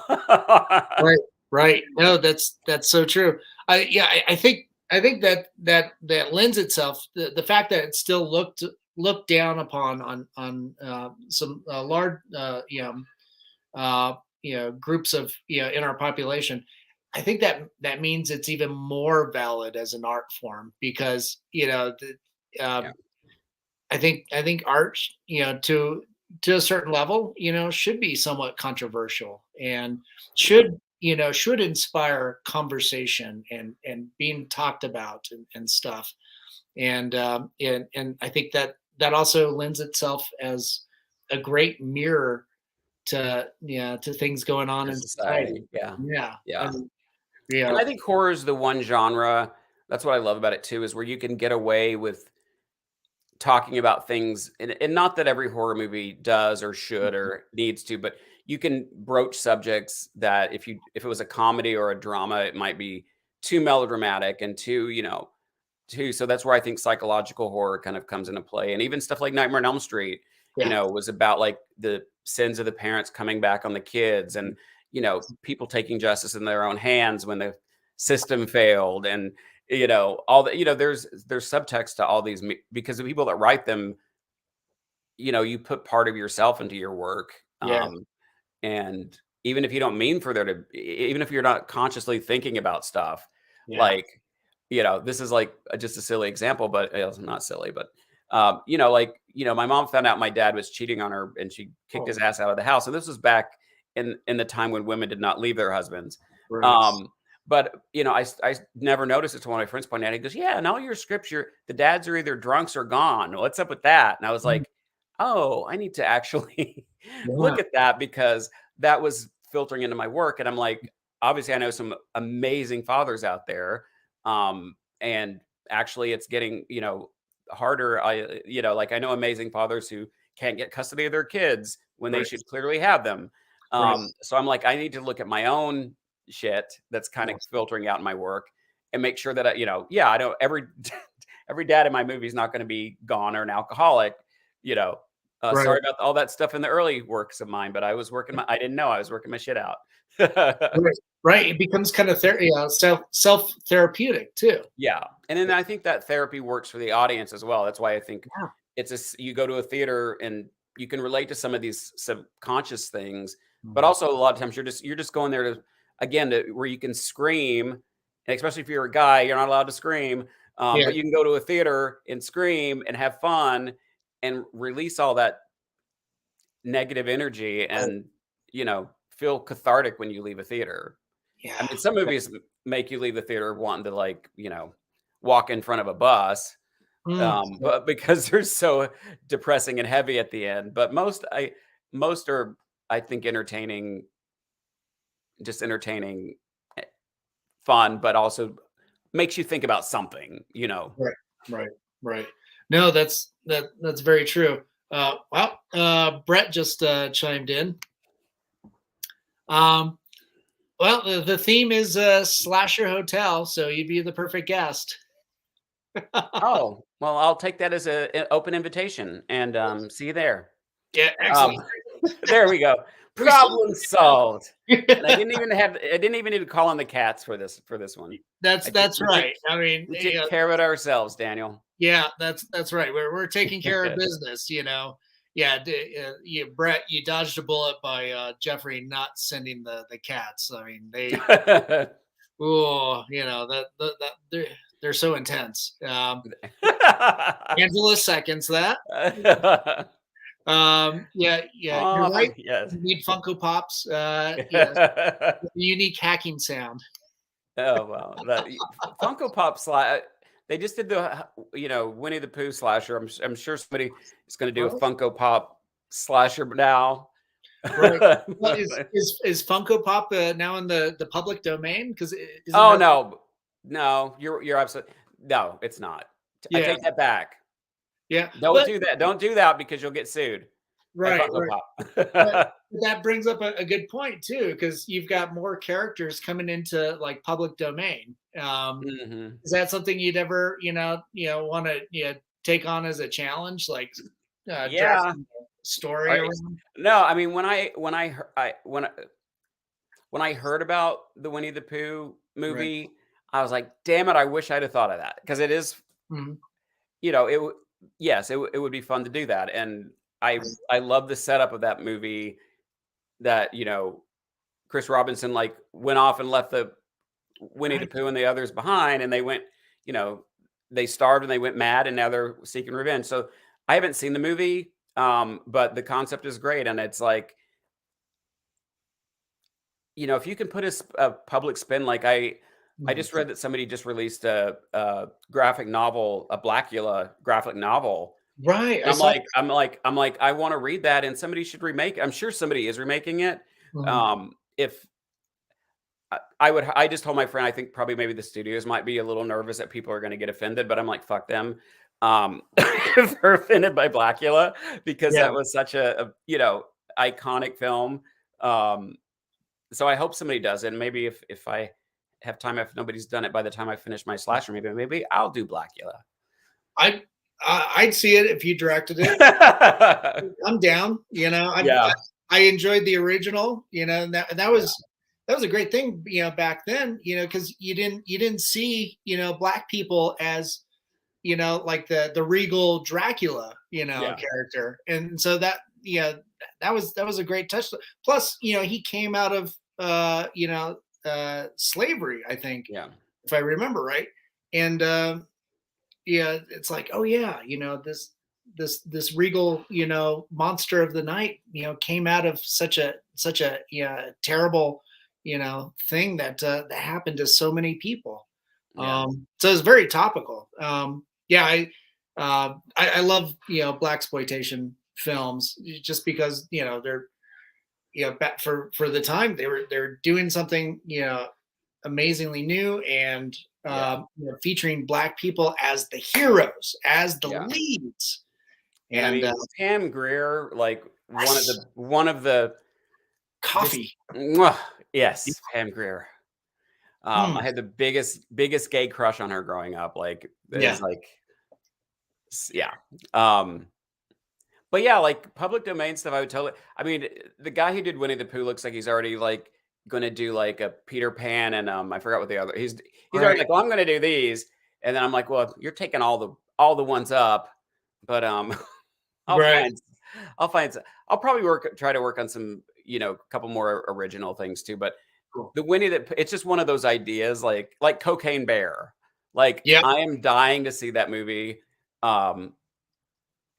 Right. No, that's so true. I think that lends itself, the fact that it's still looked down upon on some large groups of, you know, in our population. I think that means it's even more valid as an art form, because, you know, I think art, you know, to a certain level, you know, should be somewhat controversial, and should inspire conversation and being talked about and stuff. And I think that also lends itself as a great mirror to things going on in society. And I think horror is the one genre, that's what I love about it too, is where you can get away with talking about things, and not that every horror movie does or should or needs to, but you can broach subjects that if it was a comedy or a drama, it might be too melodramatic and so that's where I think psychological horror kind of comes into play. And even stuff like Nightmare on Elm Street, you know, was about like the sins of the parents coming back on the kids, and, you know, people taking justice in their own hands when the system failed. And, you know, all that, you know, there's subtext to all these, because the people that write them, you know, you put part of yourself into your work. And even if you don't mean for there to, even if you're not consciously thinking about stuff, like, you know, this is like just a silly example, but it's not silly, but, you know, like, you know, my mom found out my dad was cheating on her, and she kicked his ass out of the house. And this was back in the time when women did not leave their husbands. But, you know, I never noticed it until one of my friends pointed out. He goes, yeah, in all your scripture, the dads are either drunks or gone. What's up with that? And I was like, oh, I need to actually look at that, because that was filtering into my work. And I'm like, obviously I know some amazing fathers out there. And actually it's getting, you know, harder. You know, like, I know amazing fathers who can't get custody of their kids when they should clearly have them. So I'm like, I need to look at my own shit that's kind of filtering out in my work, and make sure that I don't, every dad in my movie is not going to be gone or an alcoholic, you know. Sorry about all that stuff in the early works of mine, but I didn't know I was working my shit out. It becomes kind of self therapeutic too. And then I think that therapy works for the audience as well. That's why I think you go to a theater and you can relate to some of these subconscious things, but also a lot of times you're just going there where you can scream, and especially if you're a guy, you're not allowed to scream, but you can go to a theater and scream and have fun and release all that negative energy, and, you know, feel cathartic when you leave a theater. I mean, some movies make you leave the theater wanting to, like, you know, walk in front of a bus, Mm. but because they're so depressing and heavy at the end. But most are, I think, entertaining, just entertaining, fun, but also makes you think about something, you know. Right. No, that's very true. Brett just chimed in. Well, the theme is slasher hotel, so you'd be the perfect guest. Oh, well, I'll take that as an open invitation, and see you there. Yeah, Um, excellent. there we go. We solved Problem solved. And I it. didn't even need to call on the cats for this one. That's right. I mean, We take care of it ourselves, Daniel. yeah, that's right. We're taking care of business, Yeah, Brett, you dodged a bullet by Jeffrey not sending the cats. I mean, they they're so intense. Angela seconds that. Yeah, you're right. Yes. You need Funko Pops. Yes, unique hacking sound. Oh well, the Funko Pop slide. They just did the Winnie the Pooh slasher. I'm sure somebody is going to do a Funko Pop slasher now. Right. Well, is Funko Pop now in the public domain? Because no, you're absolutely no, it's not. I Yeah. take that back. Yeah. Don't do that. Don't do that because you'll get sued. Right. Funko Pop. But that brings up a good point too, because you've got more characters coming into like public domain. Mhm. Is that something you'd ever want to take on as a challenge, like Yeah. drafting a story around? No, I mean when I heard about the Winnie the Pooh movie, I was like, damn it, I wish I'd have thought of that, because it is, Mhm. yes, it would be fun to do that, and I love the setup of that movie, that Chris Robinson like went off and left the Winnie the Right. Pooh and the others behind, and they went, they starved and they went mad, and now they're seeking revenge. So I haven't seen the movie, but the concept is great, and it's like, if you can put a public spin, like I just read that somebody just released a graphic novel, a Blackula graphic novel. Right. And I'm like, I want to read that, and somebody should remake. I'm sure somebody is remaking it. If I just told my friend, I think probably maybe the studios might be a little nervous that people are going to get offended, but I'm like, fuck them. If they're offended by Blackula, because that was such a iconic film. So I hope somebody does it. And maybe if I have time, if nobody's done it by the time I finish my slasher, maybe I'll do Blackula. I'd see it if you directed it. I'm down. I enjoyed the original. And that was a great thing. Back then. Because you didn't see black people as like the regal Dracula character, and so that was a great touch. Plus, he came out of slavery, I think, if I remember right, and it's like, oh yeah, this regal monster of the night came out of such a terrible thing that happened to so many people. So it's very topical. I love blaxploitation films, just because they're back for the time they're doing something amazingly new, and featuring black people as the heroes, as the leads. And I mean, Pam Grier, like one of the coffee. Yes, Pam Grier. I had the biggest gay crush on her growing up. Like, it's like, but yeah, like public domain stuff, I would totally. I mean, the guy who did Winnie the Pooh looks like he's already like going to do like a Peter Pan, and I forgot what the other. He's already like, well, I'm going to do these, and then I'm like, well, you're taking all the ones up, but I'll probably try to work on some, a couple more original things too. But the Winnie it's just one of those ideas, like Cocaine Bear. Like, I am dying to see that movie,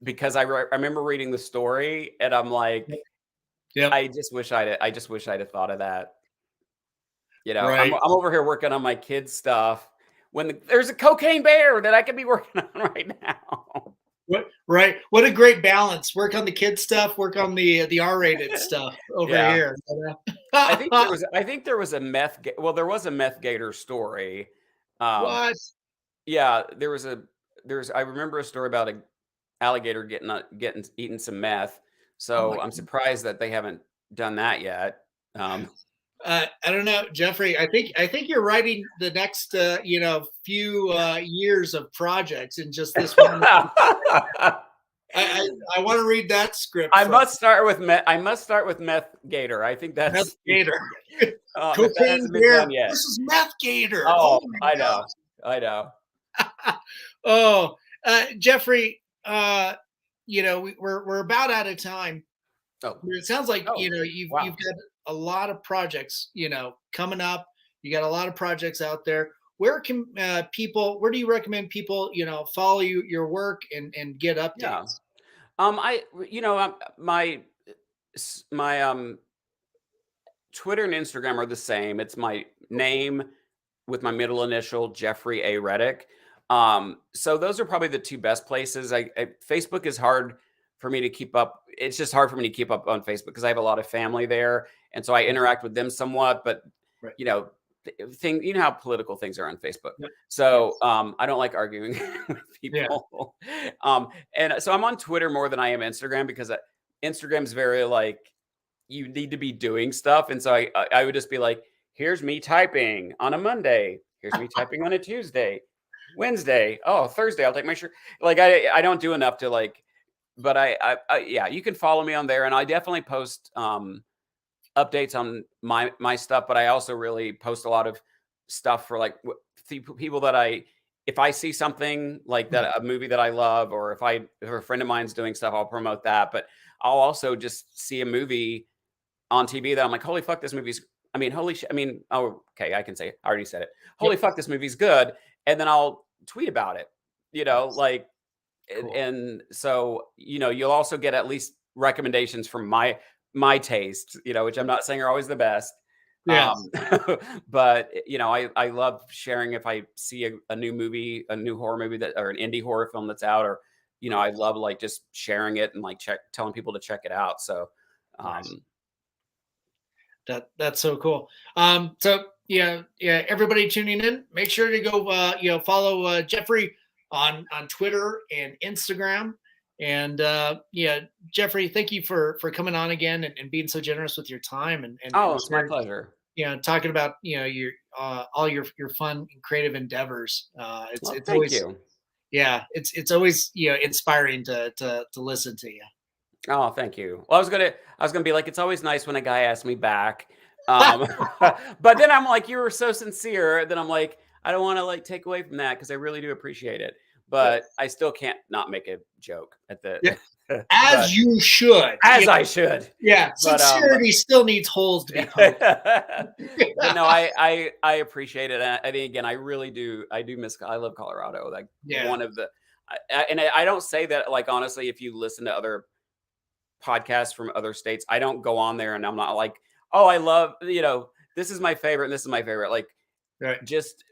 because I remember reading the story, and I'm like, I just wish I'd have thought of that. I'm over here working on my kids' stuff when there's a cocaine bear that I could be working on right now. What a great balance. Work on the kid stuff, work on the R-rated stuff over here. I think there was a meth. Well, there was a meth gator story. What? Yeah, I remember a story about a alligator getting eating some meth. So I'm surprised that they haven't done that yet. I don't know, Jeffrey. I think you're writing the next few years of projects in just this one. I want to read that script. I must start with Meth Gator. I think that's Meth Gator. Cocaine bear. This is Meth Gator. Oh, I know. Oh, Jeffrey. We're about out of time. Oh, it sounds like you've got a lot of projects coming up. You got a lot of projects out there. Where do you recommend people follow your work and get updates? My Twitter and Instagram are the same. It's my name with my middle initial, Jeffrey A. Reddick. So those are probably the two best places. Facebook is hard for me to keep up. It's just hard for me to keep up on Facebook because I have a lot of family there, and so I interact with them somewhat. But you know how political things are on Facebook. Yep. So I don't like arguing with people. Yeah. And so I'm on Twitter more than I am Instagram because Instagram's very like you need to be doing stuff, and so I would just be like, here's me typing on a Monday. Here's me typing on a Tuesday, Wednesday. Oh, Thursday, I'll take my shirt. Like I don't do enough to like. But yeah, you can follow me on there, and I definitely post updates on my stuff. But I also really post a lot of stuff for like people that if I see something like that, a movie that I love, or if a friend of mine's doing stuff, I'll promote that. But I'll also just see a movie on TV that I'm like, holy fuck, this movie's. I mean, holy shit. I mean, oh, okay, I can say it. I already said it. Holy fuck, this movie's good, and then I'll tweet about it. Like. Cool. And so, you'll also get at least recommendations from my taste, which I'm not saying are always the best. Yeah. But I love sharing if I see a new movie, a new horror movie or an indie horror film that's out, or I love like just sharing it and like telling people to check it out. So, that's so cool. So everybody tuning in, make sure to go follow Jeffrey on Twitter and Instagram. And Jeffrey, thank you for coming on again and being so generous with your time and it's my pleasure. Talking about your all your fun and creative endeavors. It's thank always you. Yeah, it's always inspiring to listen to you. Oh, thank you. Well, I was gonna be like, it's always nice when a guy asks me back. But then I'm like, you were so sincere. Then I'm like, I don't want to like take away from that because I really do appreciate it. But I still can't not make a joke at the you should. I should. Yeah. Sincerity still needs holes to be poked. But no, I appreciate it. And I think again, I really do. I love Colorado. Like one of the and I don't say that like honestly, if you listen to other podcasts from other states, I don't go on there and I'm not like, oh, I love, this is my favorite and this is my favorite. Like just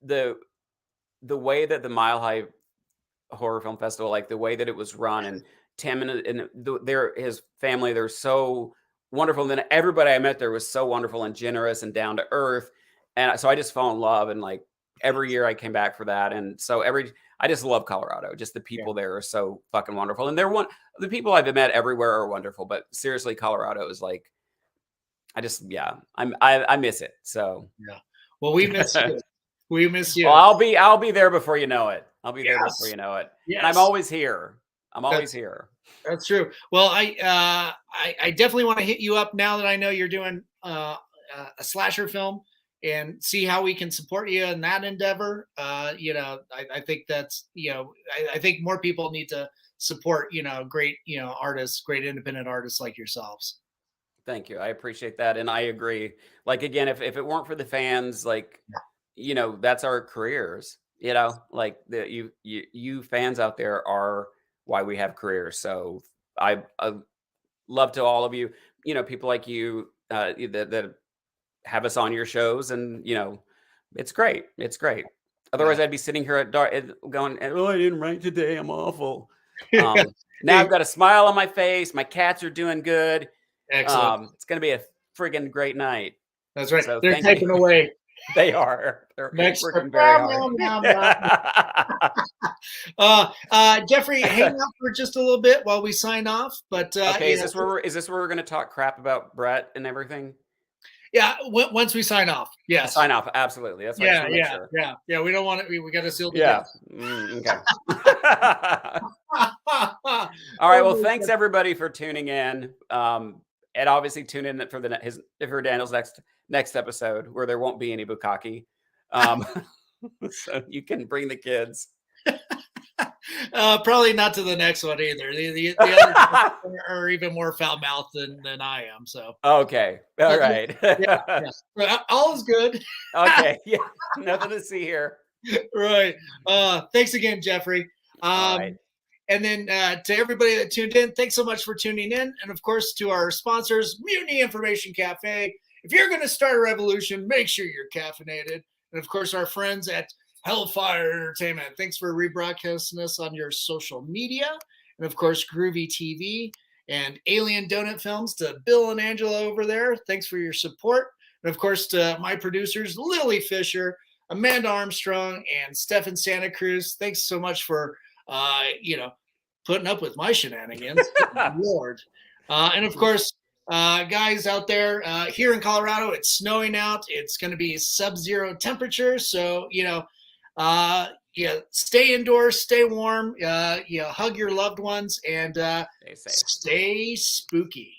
the way that the Mile High Horror Film Festival, like the way that it was run, and Tim and his family, they're so wonderful. And then everybody I met there was so wonderful and generous and down to earth. And so I just fell in love. And like every year I came back for that. And so I just love Colorado. Just the people there are so fucking wonderful. And the people I've met everywhere are wonderful. But seriously, Colorado is like, I miss it. So yeah. Well, we miss you. We miss you. Well, I'll be there before you know it. I'll be there before you know it. Yes. And I'm always here. Here. That's true. Well, I definitely want to hit you up now that I know you're doing a slasher film and see how we can support you in that endeavor. I think that's I think more people need to support great artists, great independent artists like yourselves. Thank you. I appreciate that, and I agree. Like again, if it weren't for the fans, like. That's our careers, like you fans out there are why we have careers. So I love to all of you, people like you that have us on your shows, and it's great. It's great. Otherwise, I'd be sitting here at dark going, "Oh, I didn't write today. I'm awful." Now I've got a smile on my face. My cats are doing good. Excellent. It's going to be a friggin' great night. That's right. So They're typing away. They are. They're Next, working very hard. Jeffrey, hang out for just a little bit while we sign off. But okay, is this where we're going to talk crap about Brett and everything? Yeah, once we sign off. Yes, sign off. Absolutely. That's yeah. We don't want it. We got to seal the deal. Okay. All right. Well, thanks everybody for tuning in. And obviously tune in for Daniel's next episode where there won't be any bukkake. So you can bring the kids. Probably not to the next one either. The others are even more foul mouthed than I am. So okay, all right. All is good. Okay, yeah, nothing to see here. Right. Thanks again, Jeffrey. All right. And then to everybody that tuned in, thanks so much for tuning in. And of course, to our sponsors, Mutiny Information Cafe. If you're going to start a revolution, make sure you're caffeinated. And of course, our friends at Hellfire Entertainment. Thanks for rebroadcasting us on your social media. And of course, Groovy TV and Alien Donut Films to Bill and Angela over there. Thanks for your support. And of course, to my producers, Lily Fisher, Amanda Armstrong, and Stefan Santa Cruz. Thanks so much for, putting up with my shenanigans. Lord. And of course, guys out there here in Colorado, it's snowing out. It's going to be sub-zero temperatures. So, stay indoors, stay warm, hug your loved ones, and stay spooky.